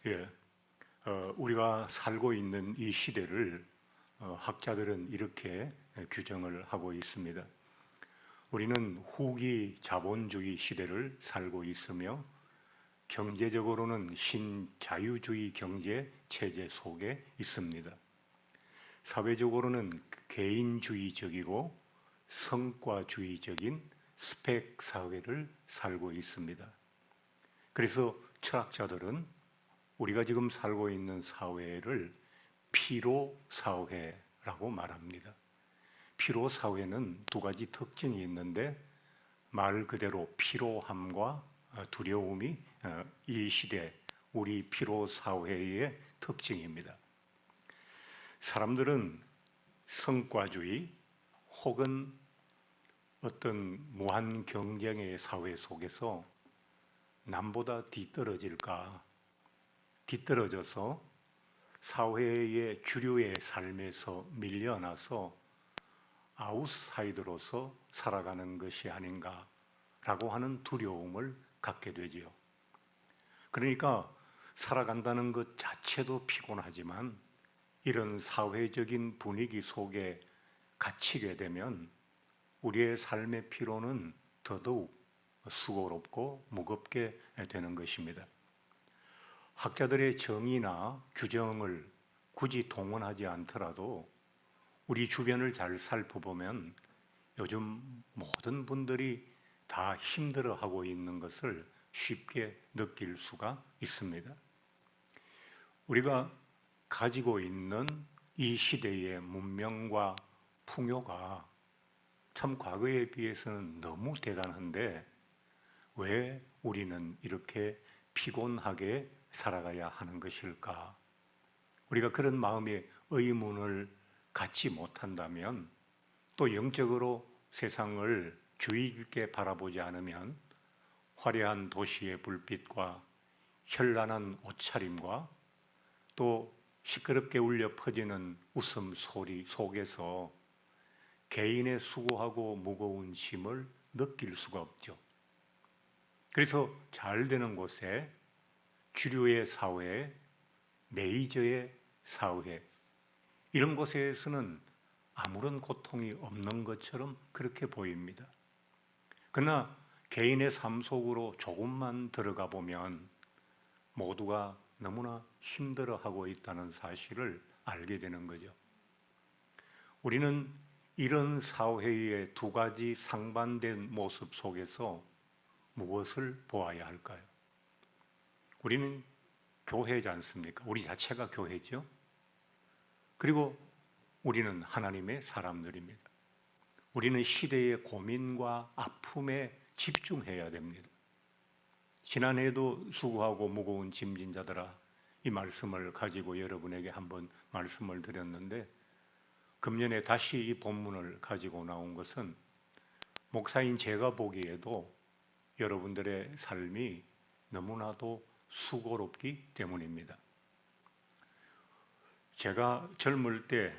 예, 우리가 살고 있는 이 시대를 학자들은 이렇게 규정을 하고 있습니다. 우리는 후기 자본주의 시대를 살고 있으며 경제적으로는 신자유주의 경제 체제 속에 있습니다. 사회적으로는 개인주의적이고 성과주의적인 스펙 사회를 살고 있습니다. 그래서 철학자들은 우리가 지금 살고 있는 사회를 피로 사회라고 말합니다. 피로 사회는 두 가지 특징이 있는데 말 그대로 피로함과 두려움이 이 시대 우리 피로 사회의 특징입니다. 사람들은 성과주의 혹은 어떤 무한 경쟁의 사회 속에서 남보다 뒤떨어져서 사회의 주류의 삶에서 밀려나서 아웃사이더로서 살아가는 것이 아닌가라고 하는 두려움을 갖게 되지요. 그러니까 살아간다는 것 자체도 피곤하지만 이런 사회적인 분위기 속에 갇히게 되면 우리의 삶의 피로는 더더욱 수고롭고 무겁게 되는 것입니다. 학자들의 정의나 규정을 굳이 동원하지 않더라도 우리 주변을 잘 살펴보면 요즘 모든 분들이 다 힘들어하고 있는 것을 쉽게 느낄 수가 있습니다. 우리가 가지고 있는 이 시대의 문명과 풍요가 참 과거에 비해서는 너무 대단한데 왜 우리는 이렇게 피곤하게 살아가야 하는 것일까? 우리가 그런 마음의 의문을 갖지 못한다면 또 영적으로 세상을 주의 깊게 바라보지 않으면 화려한 도시의 불빛과 현란한 옷차림과 또 시끄럽게 울려 퍼지는 웃음소리 속에서 개인의 수고하고 무거운 짐을 느낄 수가 없죠. 그래서 잘 되는 곳에 주류의 사회, 메이저의 사회 이런 곳에서는 아무런 고통이 없는 것처럼 그렇게 보입니다. 그러나 개인의 삶 속으로 조금만 들어가 보면 모두가 너무나 힘들어하고 있다는 사실을 알게 되는 거죠. 우리는 이런 사회의 두 가지 상반된 모습 속에서 무엇을 보아야 할까요? 우리는 교회지 않습니까? 우리 자체가 교회죠. 그리고 우리는 하나님의 사람들입니다. 우리는 시대의 고민과 아픔에 집중해야 됩니다. 지난해에도 수고하고 무거운 짐진 자들아 이 말씀을 가지고 여러분에게 한번 말씀을 드렸는데 금년에 다시 이 본문을 가지고 나온 것은 목사인 제가 보기에도 여러분들의 삶이 너무나도 수고롭기 때문입니다. 제가 젊을 때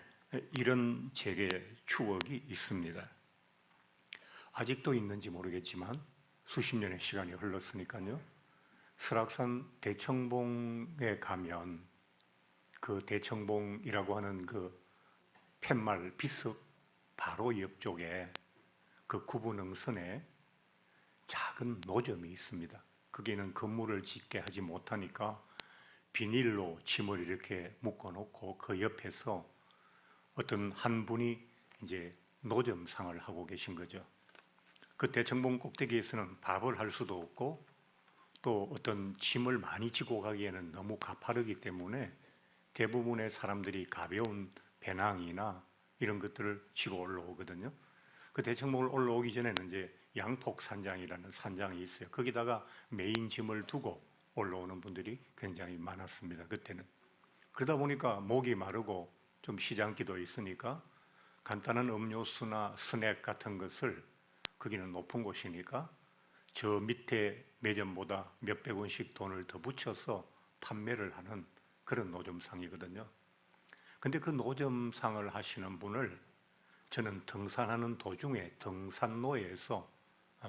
이런 제게 추억이 있습니다. 아직도 있는지 모르겠지만 수십 년의 시간이 흘렀으니까요. 설악산 대청봉에 가면 그 대청봉이라고 하는 그 팻말 비석 바로 옆쪽에 그 구분응선에 작은 노점이 있습니다. 거기는 건물을 짓게 하지 못하니까 비닐로 짐을 이렇게 묶어놓고 그 옆에서 어떤 한 분이 이제 노점상을 하고 계신 거죠. 그 대청봉 꼭대기에서는 밥을 할 수도 없고 또 어떤 짐을 많이 지고 가기에는 너무 가파르기 때문에 대부분의 사람들이 가벼운 배낭이나 이런 것들을 지고 올라오거든요. 그 대청봉을 올라오기 전에는 이제 양폭산장이라는 산장이 있어요. 거기다가 메인 짐을 두고 올라오는 분들이 굉장히 많았습니다. 그때는. 그러다 보니까 목이 마르고 좀 시장기도 있으니까 간단한 음료수나 스낵 같은 것을 거기는 높은 곳이니까 저 밑에 매점보다 몇백 원씩 돈을 더 붙여서 판매를 하는 그런 노점상이거든요. 근데 그 노점상을 하시는 분을 저는 등산하는 도중에 등산로에서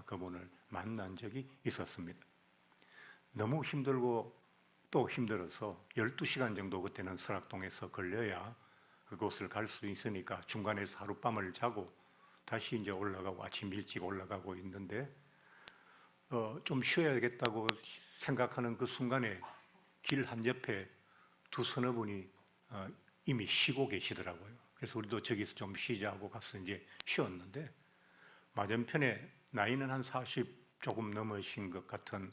그분을 만난 적이 있었습니다. 너무 힘들고 또 힘들어서 12시간 정도 그때는 설악동에서 걸려야 그곳을 갈 수 있으니까 중간에서 하룻밤을 자고 다시 이제 올라가고 아침 일찍 올라가고 있는데 좀 쉬어야겠다고 생각하는 그 순간에 길 한옆에 두 서너 분이 이미 쉬고 계시더라고요. 그래서 우리도 저기서 좀 쉬자고 가서 이제 쉬었는데 맞은편에 나이는 한 40 조금 넘으신 것 같은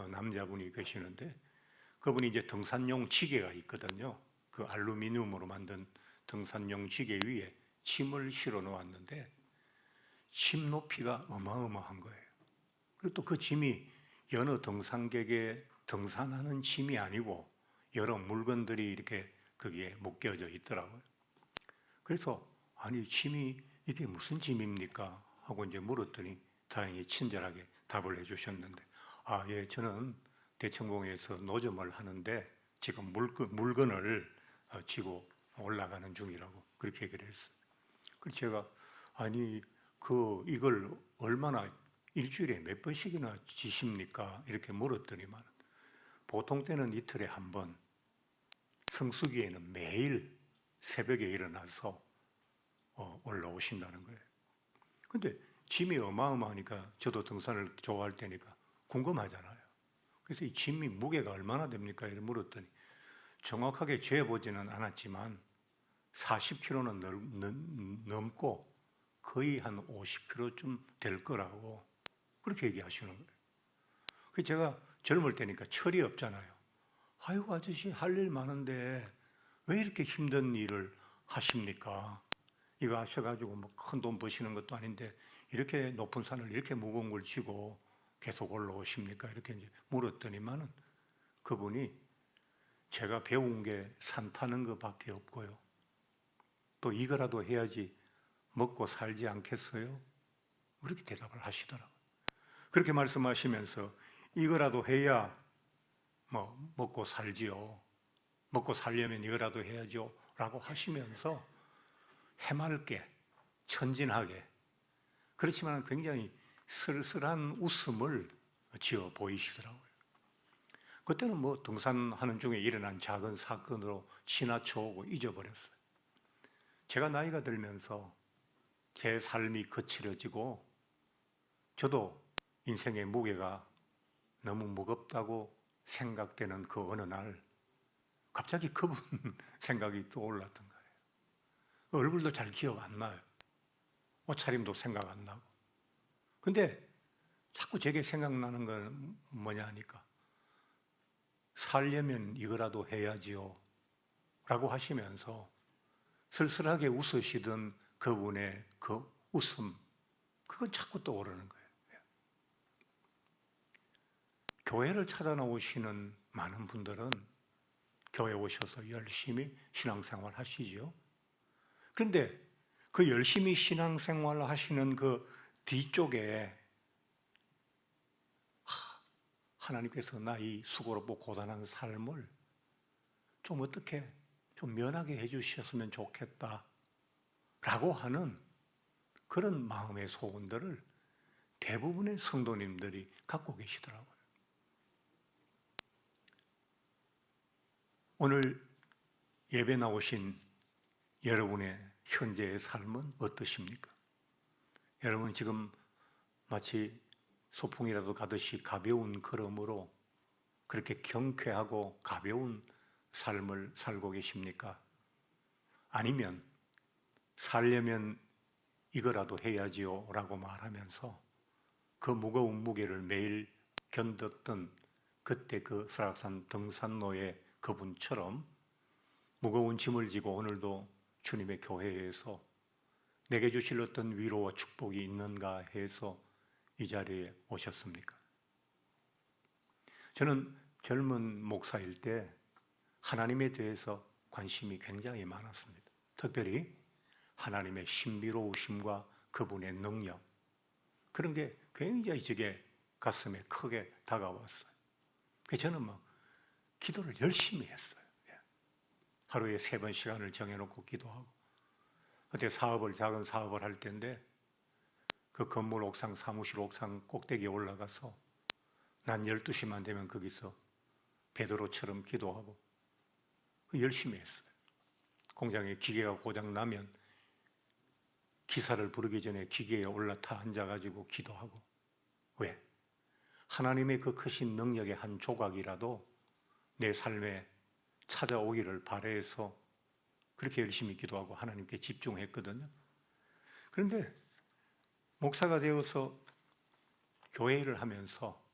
남자분이 계시는데 그분이 이제 등산용 지게가 있거든요. 그 알루미늄으로 만든 등산용 지게 위에 짐을 실어 놓았는데 짐 높이가 어마어마한 거예요. 그리고 또 그 짐이 여느 등산객의 등산하는 짐이 아니고 여러 물건들이 이렇게 거기에 묶여져 있더라고요. 그래서 아니 짐이 이게 무슨 짐입니까? 하고 이제 물었더니 다행히 친절하게 답을 해주셨는데 예, 저는 대청봉에서 노점을 하는데 지금 물건을 지고 올라가는 중이라고 그렇게 얘기를 했어요. 그래서 제가 아니 이걸 얼마나 일주일에 몇 번씩이나 지십니까? 이렇게 물었더니만 보통 때는 이틀에 한 번, 성수기에는 매일 새벽에 일어나서 올라오신다는 거예요. 근데 짐이 어마어마하니까 저도 등산을 좋아할 테니까 궁금하잖아요. 그래서 이 짐이 무게가 얼마나 됩니까? 이렇게 물었더니 정확하게 재보지는 않았지만 40kg는 넘고 거의 한 50kg쯤 될 거라고 그렇게 얘기하시는 거예요. 그래서 제가 젊을 때니까 철이 없잖아요. 아이고 아저씨 할 일 많은데 왜 이렇게 힘든 일을 하십니까? 이거 하셔가지고 뭐 큰 돈 버시는 것도 아닌데 이렇게 높은 산을 이렇게 무거운 걸 지고 계속 올라오십니까? 이렇게 이제 물었더니만은 그분이 제가 배운 게 산 타는 것밖에 없고요. 또 이거라도 해야지 먹고 살지 않겠어요? 그렇게 대답을 하시더라고요. 그렇게 말씀하시면서 이거라도 해야 뭐 먹고 살지요. 먹고 살려면 이거라도 해야죠. 라고 하시면서 해맑게, 천진하게, 그렇지만 굉장히 쓸쓸한 웃음을 지어 보이시더라고요. 그때는 뭐 등산하는 중에 일어난 작은 사건으로 지나쳐오고 잊어버렸어요. 제가 나이가 들면서 제 삶이 거칠어지고 저도 인생의 무게가 너무 무겁다고 생각되는 그 어느 날 갑자기 그분 생각이 떠올랐던 거예요. 얼굴도 잘 기억 안 나요. 옷차림도 생각 안 나고. 근데 자꾸 제게 생각나는 건 뭐냐 하니까 살려면 이거라도 해야지요 라고 하시면서 쓸쓸하게 웃으시던 그분의 그 웃음, 그건 자꾸 떠오르는 거예요. 교회를 찾아나오시는 많은 분들은 교회 오셔서 열심히 신앙생활 하시죠. 그런데 그 열심히 신앙생활 하시는 그 뒤쪽에 하나님께서 나의 수고롭고 고단한 삶을 좀 어떻게 좀 면하게 해주셨으면 좋겠다 라고 하는 그런 마음의 소원들을 대부분의 성도님들이 갖고 계시더라고요. 오늘 예배 나오신 여러분의 현재의 삶은 어떠십니까? 여러분 지금 마치 소풍이라도 가듯이 가벼운 걸음으로 그렇게 경쾌하고 가벼운 삶을 살고 계십니까? 아니면 살려면 이거라도 해야지요 라고 말하면서 그 무거운 무게를 매일 견뎠던 그때 그 설악산 등산로의 그분처럼 무거운 짐을 지고 오늘도 주님의 교회에서 내게 주실 어떤 위로와 축복이 있는가 해서 이 자리에 오셨습니까? 저는 젊은 목사일 때 하나님에 대해서 관심이 굉장히 많았습니다. 특별히 하나님의 신비로우심과 그분의 능력, 그런 게 굉장히 제게 가슴에 크게 다가왔어요. 그래서 저는 막 기도를 열심히 했어요. 하루에 3번 시간을 정해놓고 기도하고, 그때 작은 사업을 할 때인데 그 건물 옥상, 사무실 옥상 꼭대기에 올라가서 난 12시만 되면 거기서 베드로처럼 기도하고 열심히 했어요. 공장에 기계가 고장 나면 기사를 부르기 전에 기계에 올라타 앉아가지고 기도하고. 왜? 하나님의 그 크신 능력의 한 조각이라도 내 삶에 찾아오기를 바라해서 그렇게 열심히 기도하고 하나님께 집중했거든요. 그런데 목사가 되어서 교회 일을 하면서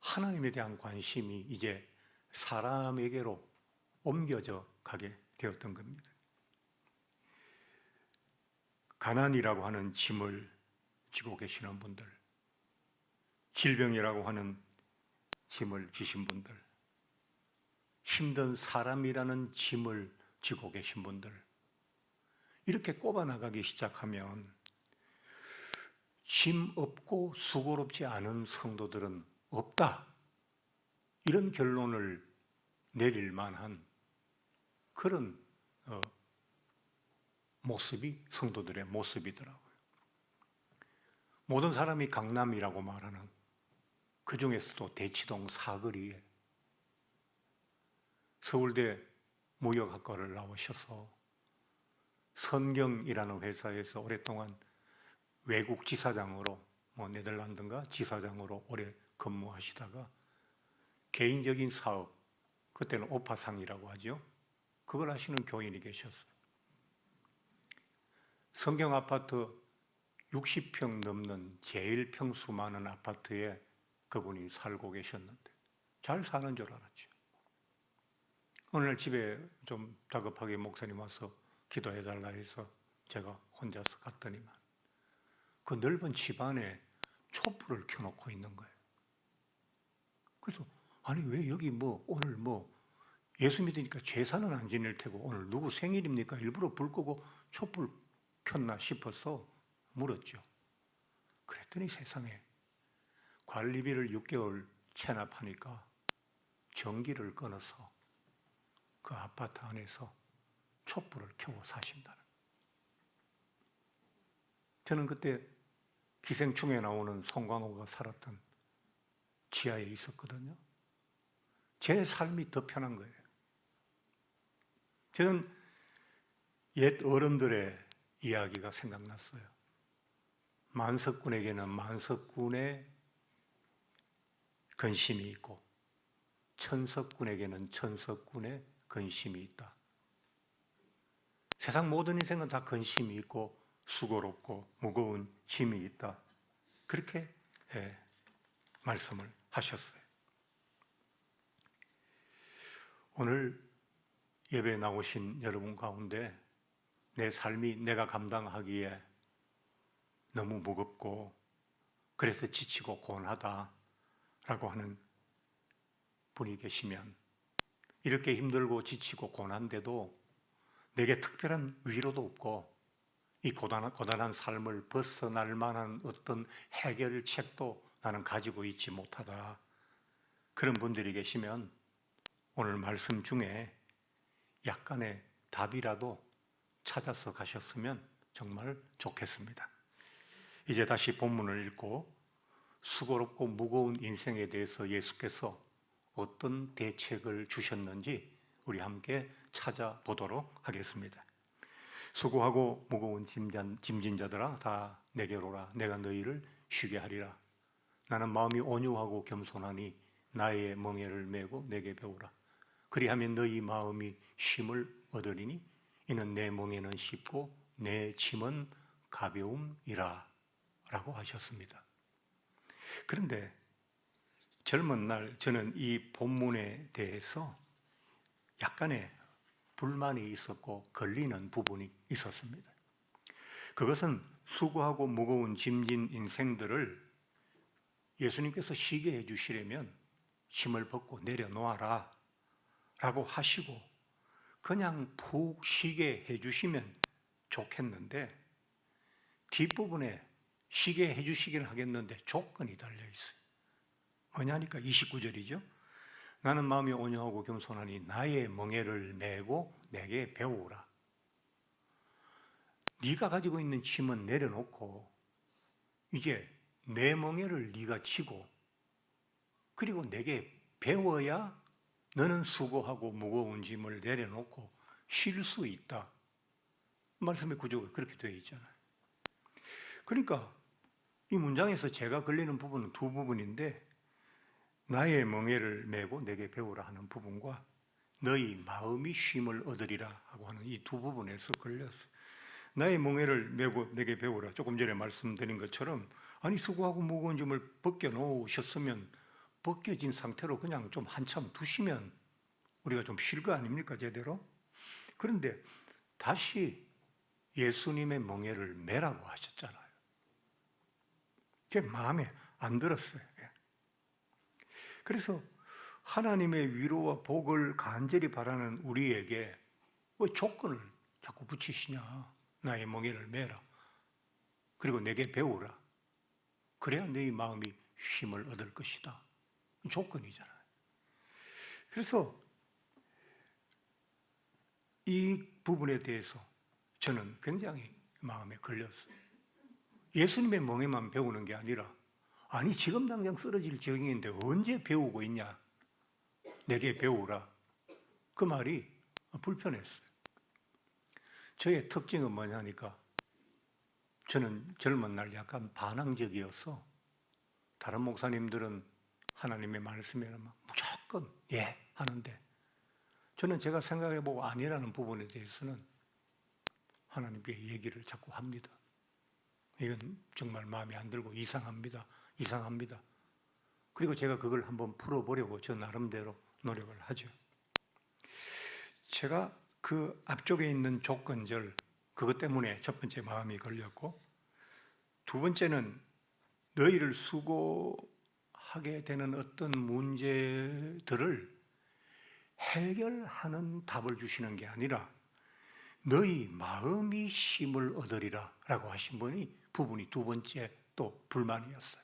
하나님에 대한 관심이 이제 사람에게로 옮겨져 가게 되었던 겁니다. 가난이라고 하는 짐을 지고 계시는 분들, 질병이라고 하는 짐을 지신 분들, 힘든 사람이라는 짐을 지고 계신 분들, 이렇게 꼽아나가기 시작하면 짐 없고 수고롭지 않은 성도들은 없다, 이런 결론을 내릴 만한 그런 모습이 성도들의 모습이더라고요. 모든 사람이 강남이라고 말하는 그 중에서도 대치동 사거리에 서울대 무역학과를 나오셔서 선경이라는 회사에서 오랫동안 외국 지사장으로, 네덜란드인가 지사장으로 오래 근무하시다가 개인적인 사업, 그때는 오파상이라고 하죠. 그걸 하시는 교인이 계셨어요. 성경 아파트 60평 넘는 제일 평수 많은 아파트에 그분이 살고 계셨는데 잘 사는 줄 알았죠. 어느 날 집에 좀 다급하게 목사님 와서 기도해달라 해서 제가 혼자서 갔더니만 그 넓은 집안에 촛불을 켜놓고 있는 거예요. 그래서 아니 왜 여기 오늘 예수 믿으니까 제사는 안 지낼 테고 오늘 누구 생일입니까? 일부러 불 끄고 촛불 켰나 싶어서 물었죠. 그랬더니 세상에 관리비를 6개월 체납하니까 전기를 끊어서 그 아파트 안에서 촛불을 켜고 사신다는. 저는 그때 기생충에 나오는 송강호가 살았던 지하에 있었거든요. 제 삶이 더 편한 거예요. 저는 옛 어른들의 이야기가 생각났어요. 만석군에게는 만석군의 근심이 있고 천석군에게는 천석군의 근심이 있다. 세상 모든 인생은 다 근심이 있고 수고롭고 무거운 짐이 있다. 그렇게 말씀을 하셨어요. 오늘 예배에 나오신 여러분 가운데 내 삶이 내가 감당하기에 너무 무겁고 그래서 지치고 고난하다라고 하는 분이 계시면, 이렇게 힘들고 지치고 고난데도 내게 특별한 위로도 없고 이 고단한 삶을 벗어날 만한 어떤 해결책도 나는 가지고 있지 못하다, 그런 분들이 계시면 오늘 말씀 중에 약간의 답이라도 찾아서 가셨으면 정말 좋겠습니다. 이제 다시 본문을 읽고 수고롭고 무거운 인생에 대해서 예수께서 어떤 대책을 주셨는지 우리 함께 찾아보도록 하겠습니다. 수고하고 무거운 짐진 자들아 다 내게로 오라. 내가 너희를 쉬게 하리라. 나는 마음이 온유하고 겸손하니 나의 멍에를 메고 내게 배우라. 그리하면 너희 마음이 쉼을 얻으리니 이는 내 멍에는 쉽고 내 짐은 가벼움이라 라고 하셨습니다. 그런데 젊은 날 저는 이 본문에 대해서 약간의 불만이 있었고 걸리는 부분이 있었습니다. 그것은 수고하고 무거운 짐진 인생들을 예수님께서 쉬게 해주시려면 짐을 벗고 내려놓아라 라고 하시고 그냥 푹 쉬게 해주시면 좋겠는데 뒷부분에 쉬게 해주시긴 하겠는데 조건이 달려있어요. 뭐냐니까 29절이죠. 나는 마음이 온유하고 겸손하니 나의 멍에를 메고 내게 배우라. 네가 가지고 있는 짐은 내려놓고 이제 내 멍에를 네가 지고 그리고 내게 배워야 너는 수고하고 무거운 짐을 내려놓고 쉴 수 있다. 말씀의 구조가 그렇게 되어 있잖아요. 그러니까 이 문장에서 제가 걸리는 부분은 두 부분인데, 나의 멍에를 메고 내게 배우라 하는 부분과 너희 마음이 쉼을 얻으리라 하고 하는 이 두 부분에서 걸렸어요. 나의 멍에를 메고 내게 배우라. 조금 전에 말씀드린 것처럼, 아니 수고하고 무거운 짐을 벗겨 놓으셨으면 벗겨진 상태로 그냥 좀 한참 두시면 우리가 좀 쉴 거 아닙니까, 제대로? 그런데 다시 예수님의 멍에를 메라고 하셨잖아요. 제 마음에 안 들었어요. 그래서 하나님의 위로와 복을 간절히 바라는 우리에게 왜 조건을 자꾸 붙이시냐? 나의 멍에를 메라. 그리고 내게 배우라. 그래야 너희 마음이 쉼을 얻을 것이다. 조건이잖아요. 그래서 이 부분에 대해서 저는 굉장히 마음에 걸렸어요. 예수님의 멍에만 배우는 게 아니라, 아니 지금 당장 쓰러질 지경인데 언제 배우고 있냐? 내게 배우라. 그 말이 불편했어요. 저의 특징은 뭐냐니까, 저는 젊은 날 약간 반항적이어서 다른 목사님들은 하나님의 말씀에는 무조건 예 하는데, 저는 제가 생각해보고 아니라는 부분에 대해서는 하나님께 얘기를 자꾸 합니다. 이건 정말 마음에 안 들고 이상합니다. 그리고 제가 그걸 한번 풀어보려고 저 나름대로 노력을 하죠. 제가 그 앞쪽에 있는 조건절, 그것 때문에 첫 번째 마음이 걸렸고, 두 번째는 너희를 수고하게 되는 어떤 문제들을 해결하는 답을 주시는 게 아니라 너희 마음이 쉼을 얻으리라 라고 하신 부분이 두 번째 또 불만이었어요.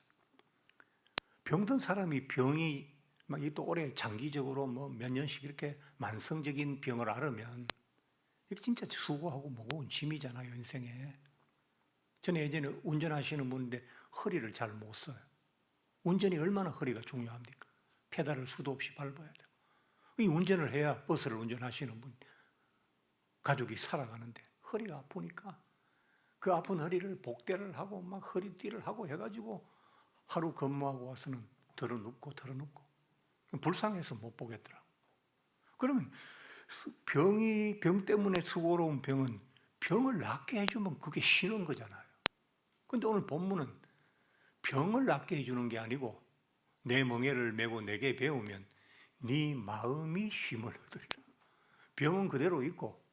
병든 사람이 병이 또 오래 장기적으로 몇 년씩 이렇게 만성적인 병을 앓으면 이게 진짜 수고하고 무거운 짐이잖아요, 인생에. 저는 예전에 운전하시는 분인데 허리를 잘 못 써요. 운전이 얼마나 허리가 중요합니까? 페달을 수도 없이 밟아야 돼요. 이 운전을 해야 버스를 운전하시는 분, 가족이 살아가는데 허리가 아프니까 그 아픈 허리를 복대를 하고 막 허리띠를 하고 해가지고 하루 근무하고 와서는 덜어눕고 불쌍해서 못 보겠더라고. 그러면 병 때문에 수고로운 병은 병을 낫게 해주면 그게 쉬는 거잖아요. 근데 오늘 본문은 병을 낫게 해주는 게 아니고 내 멍에를 메고 내게 배우면 네 마음이 쉼을 얻으리라. 병은 그대로 있고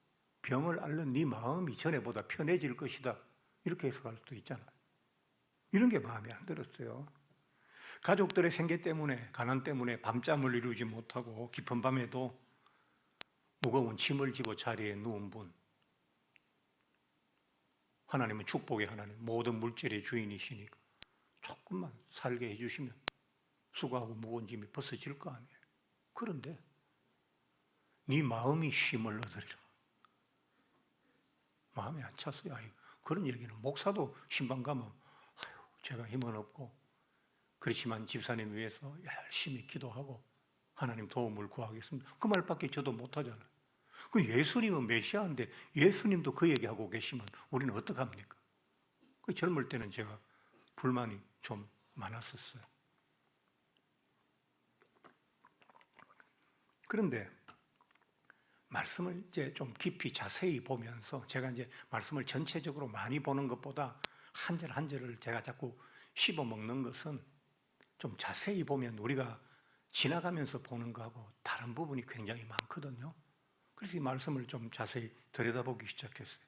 병을 앓는 네 마음이 전에보다 편해질 것이다. 이렇게 해석할 수도 있잖아요. 이런 게 마음에 안 들었어요. 가족들의 생계 때문에, 가난 때문에 밤잠을 이루지 못하고 깊은 밤에도 무거운 짐을 지고 자리에 누운 분, 하나님은 축복의 하나님, 모든 물질의 주인이시니까 조금만 살게 해주시면 수고하고 무거운 짐이 벗어질 거 아니에요. 그런데 네 마음이 쉼을 얻으리라. 마음에 안 찼어요. 그런 얘기는 목사도 신방 가면 제가 힘은 없고 그렇지만 집사님 위해서 열심히 기도하고 하나님 도움을 구하겠습니다. 그 말밖에 저도 못하잖아요. 그 예수님은 메시아인데 예수님도 그 얘기하고 계시면 우리는 어떡합니까? 그 젊을 때는 제가 불만이 좀 많았었어요. 그런데 말씀을 이제 좀 깊이 자세히 보면서 제가 이제 말씀을 전체적으로 많이 보는 것보다 한 절 한 절을 제가 자꾸 씹어 먹는 것은 좀 자세히 보면 우리가 지나가면서 보는 거하고 다른 부분이 굉장히 많거든요. 그래서 이 말씀을 좀 자세히 들여다보기 시작했어요.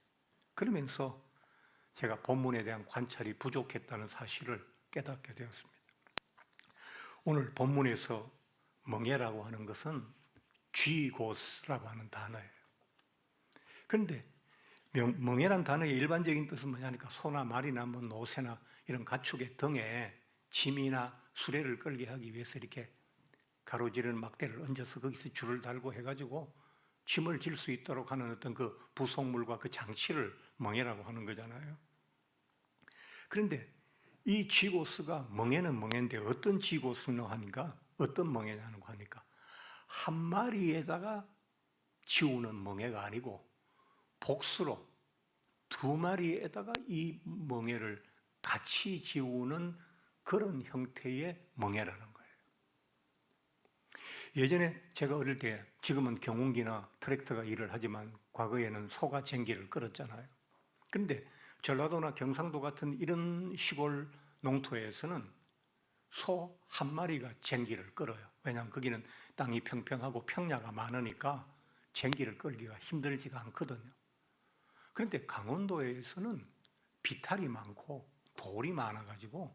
그러면서 제가 본문에 대한 관찰이 부족했다는 사실을 깨닫게 되었습니다. 오늘 본문에서 멍에라고 하는 것은 쥐고스라고 하는 단어예요. 그런데 멍에란 단어의 일반적인 뜻은 뭐냐니까 소나 말이나 노새나 이런 가축의 등에 짐이나 수레를 끌게 하기 위해서 이렇게 가로지르는 막대를 얹어서 거기서 줄을 달고 해가지고 짐을 질 수 있도록 하는 어떤 그 부속물과 그 장치를 멍에라고 하는 거잖아요. 그런데 이 쥐고스가 멍에는 멍에인데 어떤 쥐고스냐 하니까 어떤 멍에냐는 거 하니까 한 마리에다가 지우는 멍에가 아니고 복수로 두 마리에다가 이 멍에를 같이 지우는 그런 형태의 멍에라는 거예요. 예전에 제가 어릴 때, 지금은 경운기나 트랙터가 일을 하지만 과거에는 소가 쟁기를 끌었잖아요. 그런데 전라도나 경상도 같은 이런 시골 농토에서는 소 한 마리가 쟁기를 끌어요. 왜냐하면 거기는 땅이 평평하고 평야가 많으니까 쟁기를 끌기가 힘들지가 않거든요. 그런데 강원도에서는 비탈이 많고 돌이 많아가지고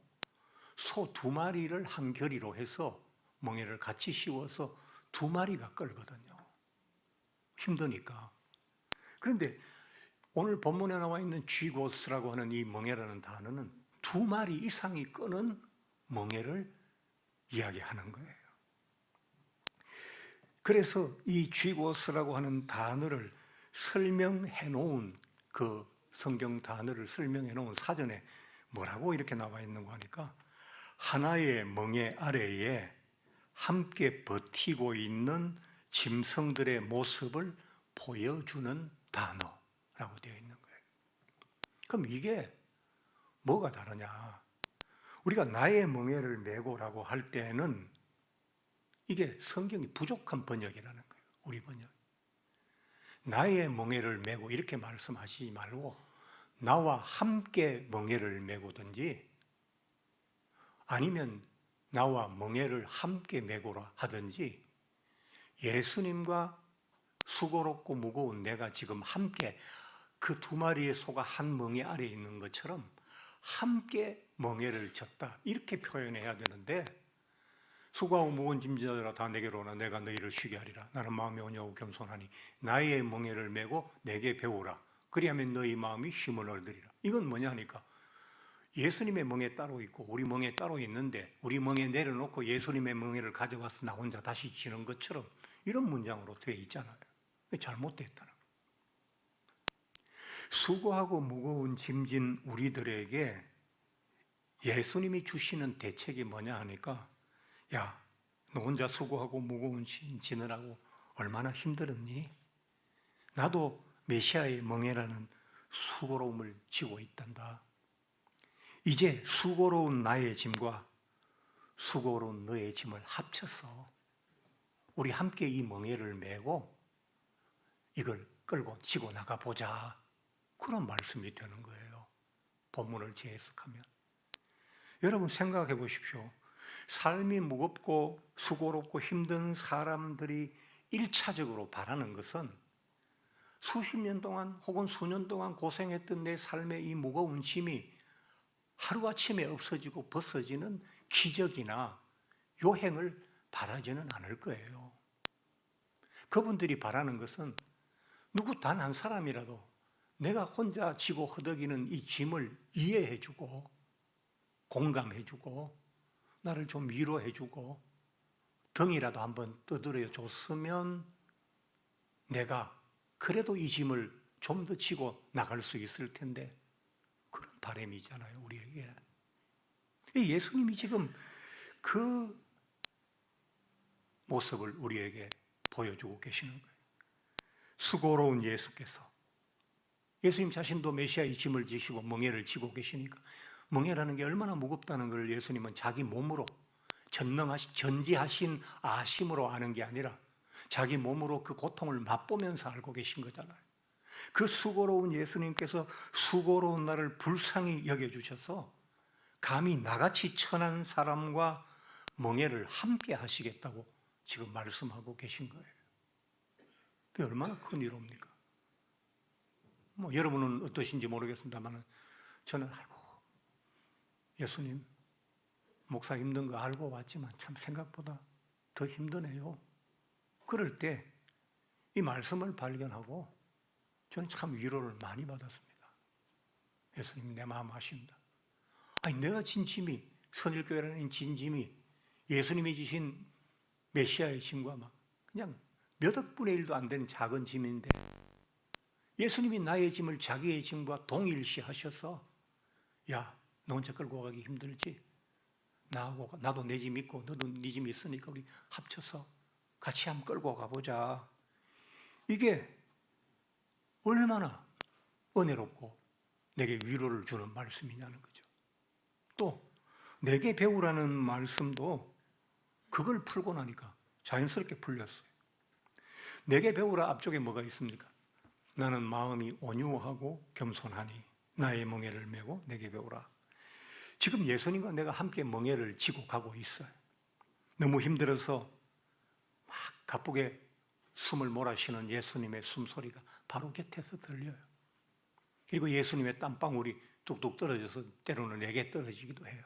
소 두 마리를 한 겨리로 해서 멍에를 같이 씌워서 두 마리가 끌거든요. 힘드니까. 그런데 오늘 본문에 나와 있는 쥐고스라고 하는 이 멍에라는 단어는 두 마리 이상이 끄는 멍에를 이야기하는 거예요. 그래서 이 쥐고스라고 하는 단어를 설명해 놓은 그 성경 단어를 설명해 놓은 사전에 뭐라고 이렇게 나와 있는 거 하니까 하나의 멍에 아래에 함께 버티고 있는 짐승들의 모습을 보여주는 단어라고 되어 있는 거예요. 그럼 이게 뭐가 다르냐? 우리가 나의 멍에를 메고라고 할 때는 이게 성경이 부족한 번역이라는 거예요. 우리 번역. 나의 멍에를 메고 이렇게 말씀하시지 말고 나와 함께 멍에를 메고든지 아니면 나와 멍에를 함께 메고라 하든지 예수님과 수고롭고 무거운 내가 지금 함께 그 두 마리의 소가 한 멍에 아래에 있는 것처럼 함께 멍에를 졌다 이렇게 표현해야 되는데 수고하고 무거운 짐자들아 다 내게로 오라 내가 너희를 쉬게 하리라 나는 마음이 온유하고 겸손하니 나의 멍에를 메고 내게 배우라 그리하면 너희 마음이 쉼을 얻으리라. 이건 뭐냐 하니까 예수님의 멍에 따로 있고 우리 멍에 따로 있는데 우리 멍에 내려놓고 예수님의 멍에를 가져와서 나 혼자 다시 지는 것처럼 이런 문장으로 되어 있잖아요. 잘못됐다는 거예요. 수고하고 무거운 짐진 우리들에게 예수님이 주시는 대책이 뭐냐 하니까 야, 너 혼자 수고하고 무거운 짐 지느라고 얼마나 힘들었니? 나도 메시아의 멍에라는 수고로움을 지고 있단다. 이제 수고로운 나의 짐과 수고로운 너의 짐을 합쳐서 우리 함께 이 멍에를 메고 이걸 끌고 지고 나가보자. 그런 말씀이 되는 거예요. 본문을 재해석하면. 여러분 생각해 보십시오. 삶이 무겁고 수고롭고 힘든 사람들이 1차적으로 바라는 것은 수십 년 동안 혹은 수년 동안 고생했던 내 삶의 이 무거운 짐이 하루아침에 없어지고 벗어지는 기적이나 요행을 바라지는 않을 거예요. 그분들이 바라는 것은 누구 단 한 사람이라도 내가 혼자 지고 허덕이는 이 짐을 이해해주고 공감해주고 나를 좀 위로해주고 등이라도 한번 떠들어 줬으면 내가 그래도 이 짐을 좀 더 지고 나갈 수 있을 텐데 그런 바람이잖아요, 우리에게. 예수님이 지금 그 모습을 우리에게 보여주고 계시는 거예요. 수고로운 예수님 자신도 메시아의 짐을 지시고 멍에를 지고 계시니까 멍에라는 게 얼마나 무겁다는 걸 예수님은 자기 몸으로 전지하신 아심으로 아는 게 아니라 자기 몸으로 그 고통을 맛보면서 알고 계신 거잖아요. 그 수고로운 예수님께서 수고로운 나를 불쌍히 여겨주셔서 감히 나같이 천한 사람과 멍에를 함께 하시겠다고 지금 말씀하고 계신 거예요. 그게 얼마나 큰 위로입니까? 여러분은 어떠신지 모르겠습니다만 저는 예수님 목사 힘든 거 알고 왔지만 참 생각보다 더 힘드네요. 그럴 때 이 말씀을 발견하고 저는 참 위로를 많이 받았습니다. 예수님 내 마음 아신다. 아니 내가 진 짐이 선일교회라는 진 짐이 예수님이 지신 메시아의 짐과 막 그냥 몇 억분의 1도 안 되는 작은 짐인데 예수님이 나의 짐을 자기의 짐과 동일시 하셔서 야, 너 혼자 끌고 가기 힘들지? 나하고 나도 내 짐 있고 너도 네 짐 있으니까 우리 합쳐서 같이 한번 끌고 가보자. 이게 얼마나 은혜롭고 내게 위로를 주는 말씀이냐는 거죠. 또 내게 배우라는 말씀도 그걸 풀고 나니까 자연스럽게 풀렸어요. 내게 배우라 앞쪽에 뭐가 있습니까? 나는 마음이 온유하고 겸손하니 나의 멍에를 메고 내게 배우라. 지금 예수님과 내가 함께 멍에를 지고 가고 있어요. 너무 힘들어서 막 가쁘게 숨을 몰아쉬는 예수님의 숨소리가 바로 곁에서 들려요. 그리고 예수님의 땀방울이 뚝뚝 떨어져서 때로는 내게 떨어지기도 해요.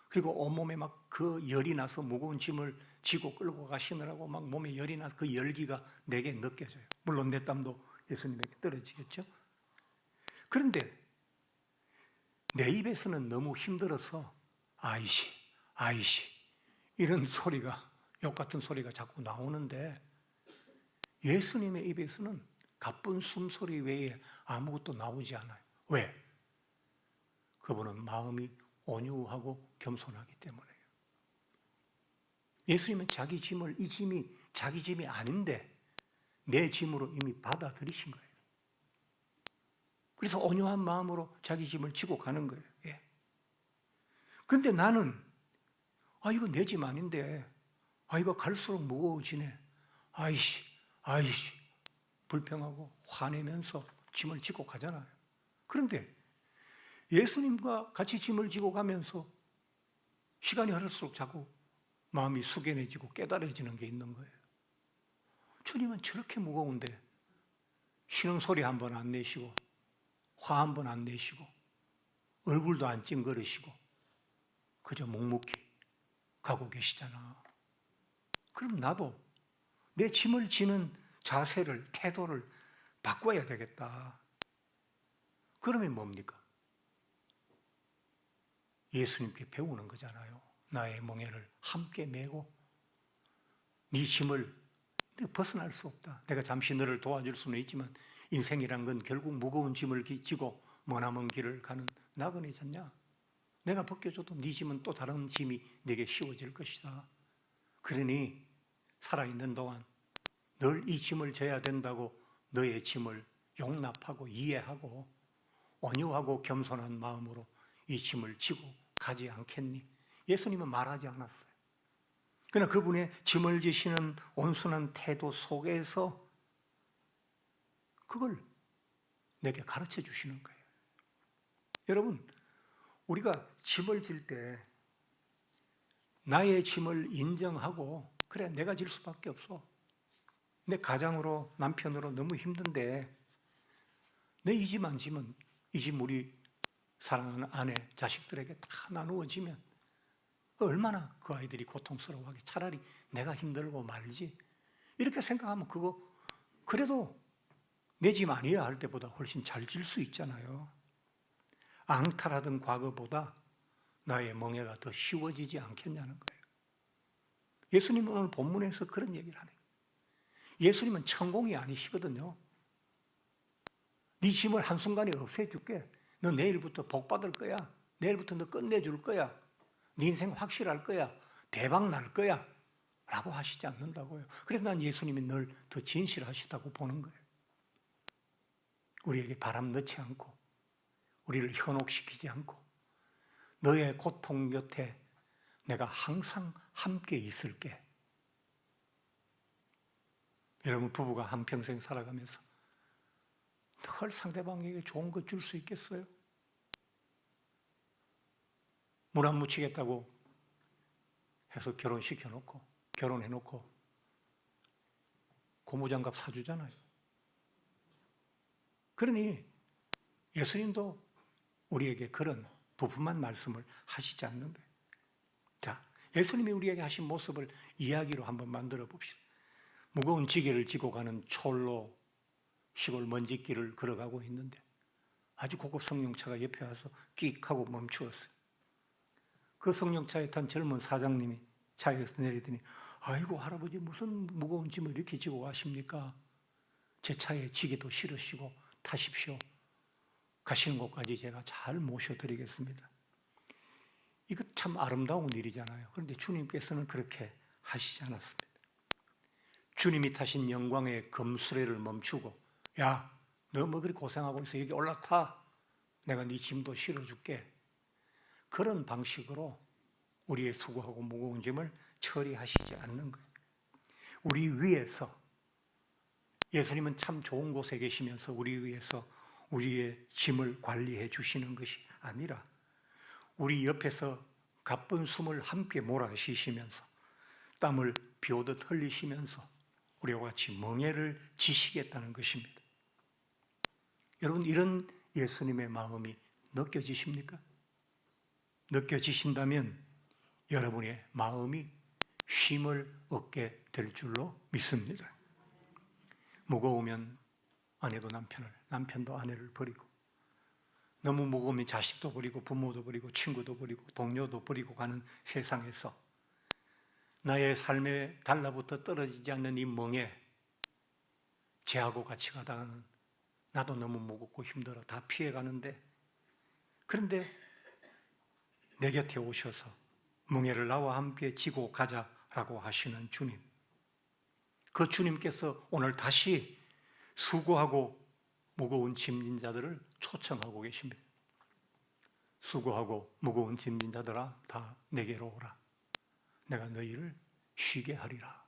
그리고 온몸에 막 그 열이 나서 무거운 짐을 지고 끌고 가시느라고 막 몸에 열이 나서 그 열기가 내게 느껴져요. 물론 내 땀도 예수님에게 떨어지겠죠. 그런데 내 입에서는 너무 힘들어서 아이씨, 아이씨 이런 소리가, 욕 같은 소리가 자꾸 나오는데 예수님의 입에서는 가쁜 숨소리 외에 아무것도 나오지 않아요. 왜? 그분은 마음이 온유하고 겸손하기 때문에요. 예수님은 자기 짐을, 이 짐이 자기 짐이 아닌데 내 짐으로 이미 받아들이신 거예요. 그래서 온유한 마음으로 자기 짐을 지고 가는 거예요. 예. 근데 나는 이거 내 짐 아닌데 이거 갈수록 무거워지네. 아이씨 불평하고 화내면서 짐을 지고 가잖아요. 그런데 예수님과 같이 짐을 지고 가면서 시간이 흐를수록 자꾸 마음이 숙연해지고 깨달아지는 게 있는 거예요. 주님은 저렇게 무거운데 신음소리 한 번 안 내시고 화 한 번 안 내시고 얼굴도 안 찡그리시고 그저 묵묵히 가고 계시잖아. 그럼 나도 내 짐을 지는 자세를, 태도를 바꿔야 되겠다. 그러면 뭡니까? 예수님께 배우는 거잖아요. 나의 멍에를 함께 메고 네 짐을 벗어날 수 없다. 내가 잠시 너를 도와줄 수는 있지만 인생이란 건 결국 무거운 짐을 지고 머나먼 길을 가는 나그네잖냐. 내가 벗겨줘도 네 짐은 또 다른 짐이 내게 씌워질 것이다. 그러니 살아있는 동안 늘 이 짐을 져야 된다고 너의 짐을 용납하고 이해하고 온유하고 겸손한 마음으로 이 짐을 지고 가지 않겠니? 예수님은 말하지 않았어요. 그러나 그분의 짐을 지시는 온순한 태도 속에서 그걸 내게 가르쳐 주시는 거예요. 여러분, 우리가 짐을 질 때 나의 짐을 인정하고 그래 내가 질 수밖에 없어. 내 가장으로 남편으로 너무 힘든데 내 이 짐 안 지면 이 짐 우리 사랑하는 아내, 자식들에게 다 나누어지면 얼마나 그 아이들이 고통스러워하게. 차라리 내가 힘들고 말지. 이렇게 생각하면 그거 그래도 내 짐 아니야 할 때보다 훨씬 잘 질 수 있잖아요. 앙탈하던 과거보다 나의 멍에가 더 쉬워지지 않겠냐는 거예요. 예수님은 오늘 본문에서 그런 얘기를 하네요. 예수님은 천공이 아니시거든요. 네 짐을 한순간에 없애줄게. 너 내일부터 복 받을 거야. 내일부터 너 끝내줄 거야. 네 인생 확실할 거야. 대박 날 거야. 라고 하시지 않는다고요. 그래서 난 예수님이 늘 더 진실하시다고 보는 거예요. 우리에게 바람 넣지 않고 우리를 현혹시키지 않고 너의 고통 곁에 내가 항상 함께 있을게. 여러분 부부가 한평생 살아가면서 늘 상대방에게 좋은 거 줄 수 있겠어요? 물 안 묻히겠다고 해서 결혼시켜놓고 결혼해놓고 고무장갑 사주잖아요. 그러니 예수님도 우리에게 그런 부분만 말씀을 하시지 않는 거예요. 자, 예수님이 우리에게 하신 모습을 이야기로 한번 만들어 봅시다. 무거운 지게를 지고 가는 촐로 시골 먼지길을 걸어가고 있는데 아주 고급 승용차가 옆에 와서 끽 하고 멈추었어요. 그 승용차에 탄 젊은 사장님이 차에서 내리더니 아이고 할아버지 무슨 무거운 짐을 이렇게 지고 가십니까? 제 차에 지게도 실으시고 타십시오. 가시는 곳까지 제가 잘 모셔드리겠습니다. 이거 참 아름다운 일이잖아요. 그런데 주님께서는 그렇게 하시지 않았습니다. 주님이 타신 영광의 금수레를 멈추고, 야, 너 뭐 그리 고생하고 있어. 여기 올라타. 내가 네 짐도 실어줄게. 그런 방식으로 우리의 수고하고 무거운 짐을 처리하시지 않는 거예요. 우리 위에서, 예수님은 참 좋은 곳에 계시면서 우리 위에서 우리의 짐을 관리해 주시는 것이 아니라 우리 옆에서 가쁜 숨을 함께 몰아쉬시면서 땀을 비 오듯 흘리시면서 우리와 같이 멍에를 지시겠다는 것입니다. 여러분, 이런 예수님의 마음이 느껴지십니까? 느껴지신다면 여러분의 마음이 쉼을 얻게 될 줄로 믿습니다. 무거우면 아내도 남편을, 남편도 아내를 버리고, 너무 무거우면 자식도 버리고 부모도 버리고 친구도 버리고 동료도 버리고 가는 세상에서 나의 삶에 달라붙어 떨어지지 않는 이 멍에 쟤하고 같이 가다가는 나도 너무 무겁고 힘들어 다 피해가는데, 그런데 내 곁에 오셔서 멍에를 나와 함께 지고 가자라고 하시는 주님, 그 주님께서 오늘 다시 수고하고 무거운 짐진 자들을 초청하고 계십니다. 수고하고 무거운 짐진 자들아, 다 내게로 오라. 내가 너희를 쉬게 하리라.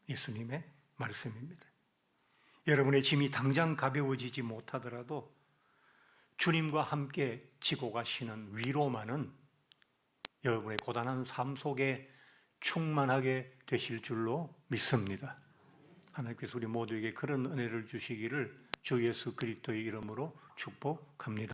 예수님의 말씀입니다. 여러분의 짐이 당장 가벼워지지 못하더라도 주님과 함께 지고 가시는 위로만은 여러분의 고단한 삶 속에 충만하게 되실 줄로 믿습니다. 하나님께서 우리 모두에게 그런 은혜를 주시기를 주 예수 그리스도의 이름으로 축복합니다.